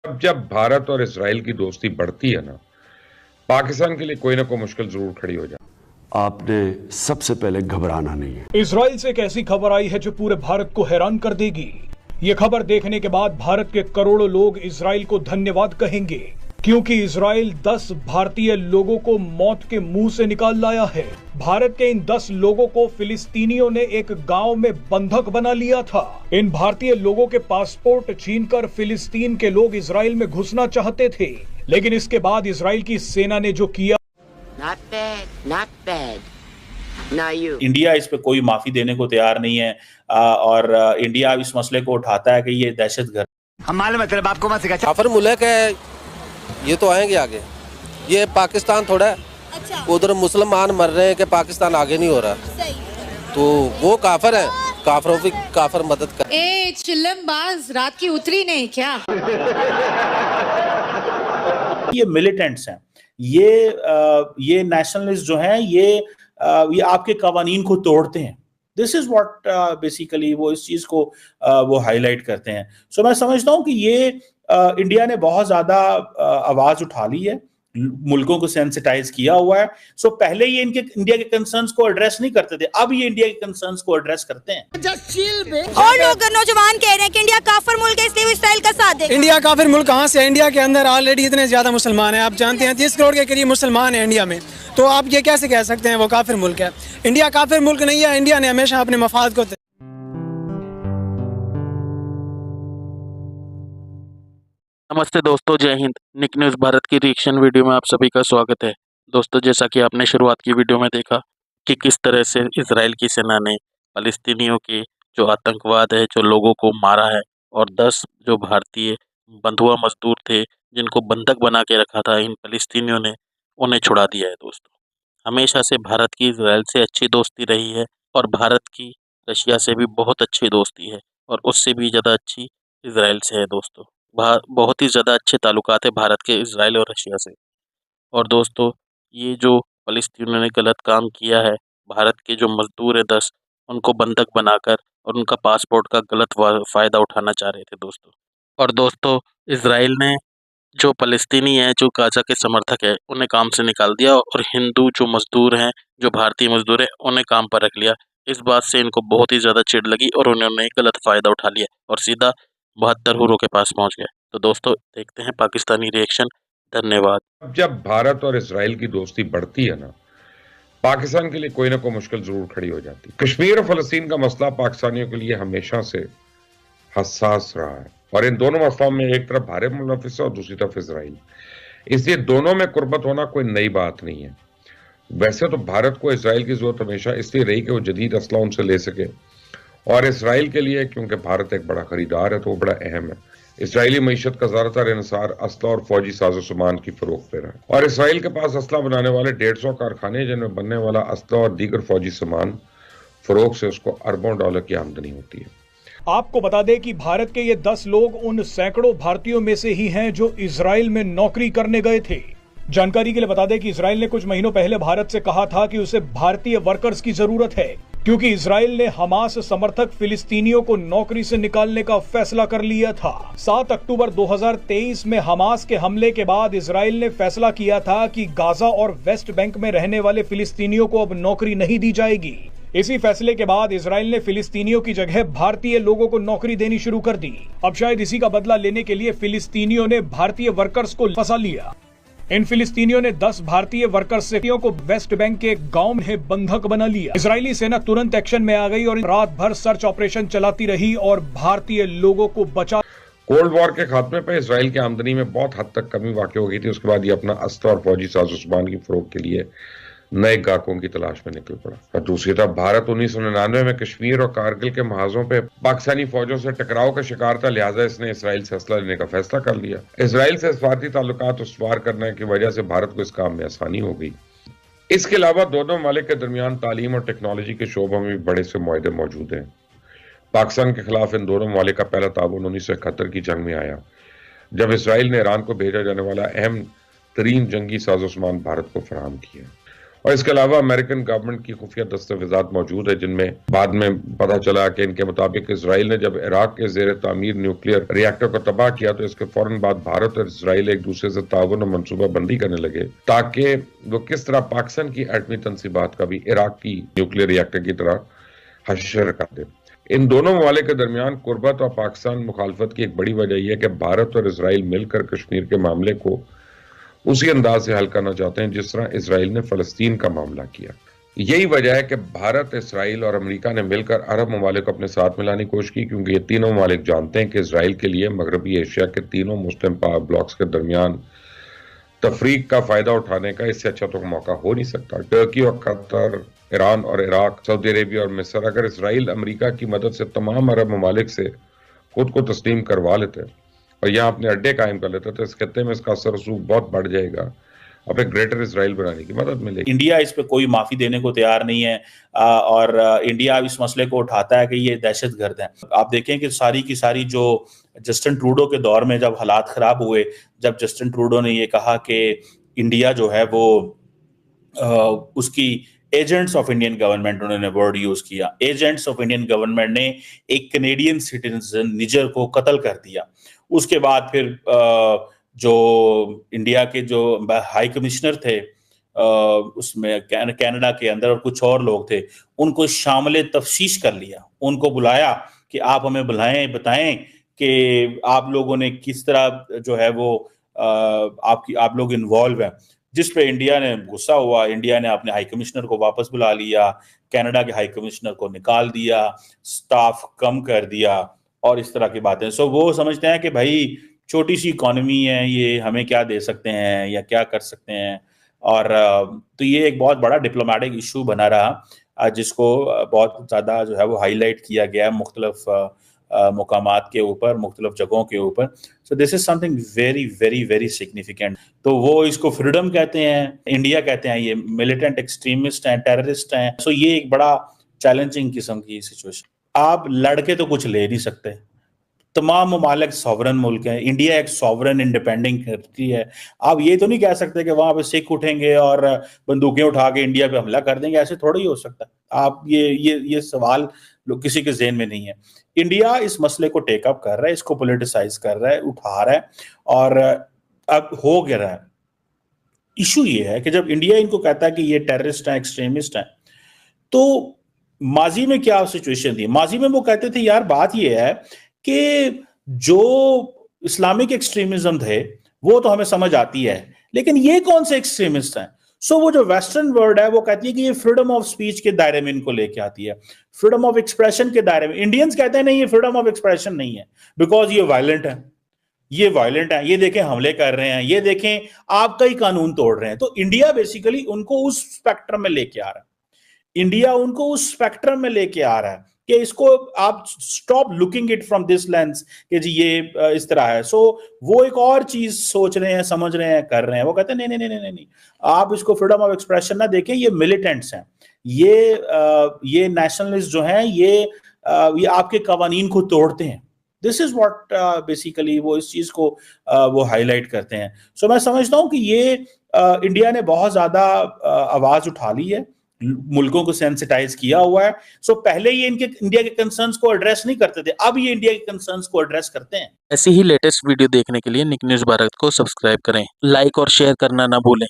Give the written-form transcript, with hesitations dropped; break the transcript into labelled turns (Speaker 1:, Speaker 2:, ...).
Speaker 1: अब जब भारत और इजराइल की दोस्ती बढ़ती है ना, पाकिस्तान के लिए कोई ना कोई मुश्किल जरूर खड़ी हो जाती
Speaker 2: है। आपने सबसे पहले घबराना नहीं है।
Speaker 3: इजराइल से एक ऐसी खबर आई है जो पूरे भारत को हैरान कर देगी। ये खबर देखने के बाद भारत के करोड़ों लोग इजराइल को धन्यवाद कहेंगे, क्योंकि इजराइल 10 भारतीय लोगों को मौत के मुंह से निकाल लाया है। भारत के इन 10 लोगों को फिलिस्तीनियों ने एक गांव में बंधक बना लिया था। इन भारतीय लोगों के पासपोर्ट छीनकर फिलिस्तीन के लोग इजराइल में घुसना चाहते थे, लेकिन इसके बाद इजराइल की सेना ने जो किया,
Speaker 4: Not bad. Now you.
Speaker 5: India इस पे कोई माफी देने को तैयार नहीं है और इंडिया इस मसले को उठाता है कि ये दहशतगर्द।
Speaker 6: हमारे मतलब आपको मत सिखा।
Speaker 7: काफिर मुल्क है, ये तो आएंगे आगे। ये पाकिस्तान थोड़ा है, अच्छा। उधर मुसलमान मर रहे हैं कि पाकिस्तान आगे नहीं हो रहा। सही। तो वो काफिर है, काफिरों की काफिर मदद कर।
Speaker 8: ए चिल्लमबाज, रात की उतरी नहीं क्या?
Speaker 5: ये मिलिटेंट्स हैं, ये नेशनलिस्ट जो हैं, ये आपके कवानीन को तोड़ते हैं। दिस इज व्हाट बेसिकली वो इस चीज को वो हाईलाइट करते हैं। सो मैं समझता हूं कि ये इंडिया ने बहुत ज्यादा आवाज उठा ली है, मुल्कों को सेंसिटाइज किया हुआ है। सो पहले ये इंडिया के कंसर्न्स को एड्रेस नहीं करते थे, अब ये इंडिया के कंसर्न्स को एड्रेस करते हैं।
Speaker 9: और लोग नौजवान कह रहे हैं कि इंडिया काफिर मुल्क है, इसलिए इस्राइल का साथ देगा।
Speaker 10: इंडिया काफिर मुल्क कहाँ से? इंडिया के अंदर ऑलरेडी इतने ज्यादा मुसलमान हैं, आप जानते हैं 30 करोड़ के करीब मुसलमान हैं इंडिया में, तो आप ये कैसे कह सकते हैं वो काफिर मुल्क है? इंडिया काफिर मुल्क नहीं है। इंडिया ने हमेशा अपने मफाद को।
Speaker 11: नमस्ते दोस्तों, जय हिंद। निक न्यूज़ भारत की रिएक्शन वीडियो में आप सभी का स्वागत है। दोस्तों, जैसा कि आपने शुरुआत की वीडियो में देखा कि किस तरह से इजराइल की सेना ने फ़लस्तीनियों के जो आतंकवाद है, जो लोगों को मारा है, और 10 जो भारतीय बंधुआ मजदूर थे जिनको बंधक बना के रखा था इन फ़लस्तीनियों ने, उन्हें छुड़ा दिया है। दोस्तों, हमेशा से भारत की इजराइल से अच्छी दोस्ती रही है और भारत की रशिया से भी बहुत अच्छी दोस्ती है, और उससे भी ज़्यादा अच्छी इजराइल से है। दोस्तों, बहुत ही ज़्यादा अच्छे ताल्लुकात है भारत के इजराइल और रशिया से। और दोस्तों, ये जो फ़लस्तीनियों ने गलत काम किया है, भारत के जो मजदूर है 10, उनको बंधक बनाकर और उनका पासपोर्ट का गलत फ़ायदा उठाना चाह रहे थे। दोस्तों, और दोस्तों, इजराइल ने जो फ़लस्तीनी है, जो गाज़ा के समर्थक है, उन्हें काम से निकाल दिया, और हिंदू जो मजदूर हैं, जो भारतीय मजदूर हैं, उन्हें काम पर रख लिया। इस बात से इनको बहुत ही ज़्यादा चिढ़ लगी और उन्होंने गलत फ़ायदा उठा लिया और सीधा 72 हुरों के पास पहुंच गए। तो दोस्तों, देखते हैं पाकिस्तानी रिएक्शन। धन्यवाद।
Speaker 1: अब जब भारत और इजराइल की दोस्ती बढ़ती है ना, पाकिस्तान के लिए कोई ना कोई मुश्किल जरूर खड़ी हो जाती है। कश्मीर और फलस्तीन का मसला पाकिस्तानियों के लिए हमेशा से हसास रहा है, और इन दोनों मसलों में एक तरफ भारत मुलविस है और दूसरी तरफ इजराइल। इसलिए दोनों में कुर्बत होना कोई नई बात नहीं है। वैसे तो भारत को इजराइल की जरूरत हमेशा इसलिए रही कि वो जदीद असला उनसे ले सके, और इसराइल के लिए क्योंकि भारत एक बड़ा खरीदार है, तो वो बड़ा अहम है। इसराइली मीशत का ज्यादातर इंसार असला और फौजी साजो सामान की फरोख्त पे रहा है, और इसराइल के पास असला बनाने वाले 150 कारखाने, जिनमें बनने वाला असला और दीगर फौजी सामान फरोख्त से उसको अरबों डॉलर की आमदनी होती है।
Speaker 3: आपको बता दें कि भारत के ये 10 लोग उन सैकड़ों भारतीयों में से ही हैं जो इजराइल में नौकरी करने गए थे। जानकारी के लिए बता दें कि इजराइल ने कुछ महीनों पहले भारत से कहा था कि उसे भारतीय वर्कर्स की जरूरत है, क्योंकि इजराइल ने हमास समर्थक फिलिस्तीनियों को नौकरी से निकालने का फैसला कर लिया था। 7 अक्टूबर 2023 में हमास के हमले के बाद इजराइल ने फैसला किया था कि गाजा और वेस्ट बैंक में रहने वाले फिलिस्तीनियों को अब नौकरी नहीं दी जाएगी। इसी फैसले के बाद इजराइल ने फिलिस्तीनियों की जगह भारतीय लोगों को नौकरी देनी शुरू कर दी। अब शायद इसी का बदला लेने के लिए फिलिस्तीनियों ने भारतीय वर्कर्स को फंसा लिया। इन फिलिस्तीनियों ने 10 भारतीय वर्कर्स से को वेस्ट बैंक के एक गांव में बंधक बना लिया। इजरायली सेना तुरंत एक्शन में आ गई और रात भर सर्च ऑपरेशन चलाती रही और भारतीय लोगों को बचा।
Speaker 1: कोल्ड वॉर के खात्मे पर इजराइल की आमदनी में बहुत हद तक कमी वाक़ हो गई थी। उसके बाद ये अपना अस्त्र और फौजी साजो सामान की फरोख्त के लिए नए गाहकों की तलाश में निकल पड़ा। और दूसरी तरफ भारत 1999 में कश्मीर और कारगिल के महाजों पे पाकिस्तानी फौजों से टकराव का शिकार था, लिहाजा इसने इसराइल से असला लेने का फैसला कर लिया। इसराइल से सफारती ताल्लुकात उस्तवार करने की वजह से भारत को इस काम में आसानी हो गई। इसके अलावा दोनों ममालिक के दरमियान तालीम और टेक्नोलॉजी के शोबों में भी बड़े से मुआहदे मौजूद हैं। पाकिस्तान के खिलाफ इन दोनों ममालिक का पहला ताउन 1971 की जंग में आया, जब इसराइल ने ईरान को भेजा जाने वाला अहम तरीन जंगी साजो सामान भारत को फराहम किया। और इसके अलावा अमेरिकन गवर्नमेंट की खुफिया दस्तावेजात मौजूद है, जिनमें बाद में पता चला कि इनके मुताबिक इसराइल ने जब इराक के जेर तामीर न्यूक्लियर रिएक्टर को तबाह किया तो इसके फौरन बाद भारत और इसराइल एक दूसरे से ताउन और मनसूबा बंदी करने लगे, ताकि वो किस तरह पाकिस्तान की एटमी तंसीबात का भी इराक की न्यूक्लियर रिएक्टर की तरह हशर कर दे। इन दोनों ममालिक के दरमियान कुर्बत और पाकिस्तान मुखालफत की एक बड़ी वजह यह है कि भारत और इसराइल मिलकर कश्मीर के मामले को उसी अंदाज से हल करना चाहते हैं जिस तरह इसराइल ने फलस्तीन का मामला किया। यही वजह है कि भारत, इसराइल और अमेरिका ने मिलकर अरब ममालिक को अपने साथ मिलाने की कोशिश की, क्योंकि ये तीनों ममालिक जानते हैं कि इसराइल के लिए मगरबी एशिया के तीनों मुस्लिम पावर ब्लॉक्स के दरमियान तफरीक का फायदा उठाने का इससे अच्छा तो मौका हो नहीं सकता। टर्की और कतर, ईरान और इराक, सऊदी अरेबिया और मिस्र अगर इसराइल अमेरिका की मदद से तमाम अरब ममालिक से खुद को तस्लीम करवा लेते और यहाँ अपने अड्डे कायम कर लेते तो इस खत्ते में इसका असर रसूख बहुत बढ़ जाएगा, अपने ग्रेटर इसराइल बनाने की मदद मिलेगी।
Speaker 5: इंडिया इस पे कोई माफी देने को तैयार नहीं है और इंडिया इस मसले को उठाता है कि ये दहशतगर्द है। आप देखें कि सारी की सारी जो जस्टिन ट्रूडो के दौर में जब हालात खराब हुए, जब जस्टिन ट्रूडो ने ये कहा कि इंडिया जो है वो उसकी एजेंट्स ऑफ इंडियन गवर्नमेंट, उन्होंने वर्ड यूज किया, एजेंट्स ऑफ इंडियन गवर्नमेंट ने एक कैनेडियन सिटीजन निजर को कत्ल कर दिया। उसके बाद फिर जो इंडिया के जो हाई कमिश्नर थे उसमें कनाडा के अंदर और कुछ और लोग थे, उनको शामिल तफ्तीश कर लिया, उनको बुलाया कि आप हमें बताएं कि आप लोगों ने किस तरह जो है वो आप लोग इन्वॉल्व हैं। जिस पे इंडिया ने गुस्सा हुआ, इंडिया ने अपने हाई कमिश्नर को वापस बुला लिया, कनाडा के हाई कमिश्नर को निकाल दिया, स्टाफ कम कर दिया और इस तरह की बातें। सो वो समझते हैं कि भाई छोटी सी इकॉनमी है, ये हमें क्या दे सकते हैं या क्या कर सकते हैं। और तो ये एक बहुत बड़ा डिप्लोमेटिक इशू बना रहा, जिसको बहुत ज़्यादा जो है वो हाईलाइट किया गया मुख्तलिफ मुकामात के ऊपर, मुख्तलिफ जगहों के ऊपर। So this is something very very very significant. तो वो इसको फ्रीडम कहते हैं, इंडिया कहते हैं ये मिलिटेंट एक्सट्रीमिस्ट हैं, टेररिस्ट हैं। सो ये एक बड़ा चैलेंजिंग किस्म की सिचुएशन। आप लड़के तो कुछ ले नहीं सकते, तमाम ममालिक सॉवरन मुल्क हैं, इंडिया एक सॉवरन इंडिपेंडेंट कंट्री है। आप ये तो नहीं कह सकते कि वहां पे सिख उठेंगे और बंदूकें उठा के इंडिया पे हमला कर देंगे, ऐसे थोड़ा ही हो सकता है। आप ये सवाल किसी के ज़हन में नहीं है। इंडिया इस मसले को टेकअप कर रहा है, इसको पॉलिटिसाइज कर रहा है, उठा रहा है और अब हो गया रहा है। इशू ये है कि जब इंडिया इनको कहता है कि ये टेररिस्ट हैं, एक्सट्रीमिस्ट हैं, तो माजी में क्या सिचुएशन थी? माजी में वो कहते थे यार बात ये है कि जो इस्लामिक एक्सट्रीमिज्म थे वो तो हमें समझ आती है, लेकिन ये कौन से एक्सट्रीमिस्ट हैं? सो वो जो वेस्टर्न वर्ल्ड है वो कहती है कि ये फ्रीडम ऑफ स्पीच के दायरे में इनको लेके आती है, फ्रीडम ऑफ एक्सप्रेशन के दायरे में। इंडियंस कहते हैं नहीं, ये फ्रीडम ऑफ एक्सप्रेशन नहीं है, बिकॉज ये वायलेंट है, ये वायलेंट है, ये देखें हमले कर रहे हैं, ये देखें आपका ही कानून तोड़ रहे हैं। तो इंडिया बेसिकली उनको उस स्पेक्ट्रम में लेके आ रहा है, इंडिया उनको उस स्पेक्ट्रम में लेके आ रहा है कि इसको आप stop looking it from this lens कि जी ये इस तरह है। सो वो एक और चीज सोच रहे हैं, समझ रहे हैं, कर रहे हैं। वो कहते हैं नहीं नहीं नहीं नहीं नहीं, आप इसको फ्रीडम ऑफ एक्सप्रेशन ना देखें, ये मिलिटेंट्स हैं, ये नेशनलिस्ट जो हैं, ये आपके कवानीन को तोड़ते हैं। दिस इज व्हाट बेसिकली वो इस चीज को वो हाईलाइट करते हैं। सो मैं समझता हूं कि ये इंडिया ने बहुत ज्यादा आवाज उठा ली है, मुल्कों को सेंसिटाइज किया हुआ है। सो पहले ये इंडिया के कंसर्न्स को एड्रेस नहीं करते थे, अब ये इंडिया के कंसर्न्स को एड्रेस करते हैं।
Speaker 11: ऐसी ही लेटेस्ट वीडियो देखने के लिए निक न्यूज़ भारत को सब्सक्राइब करें, लाइक और शेयर करना ना भूलें।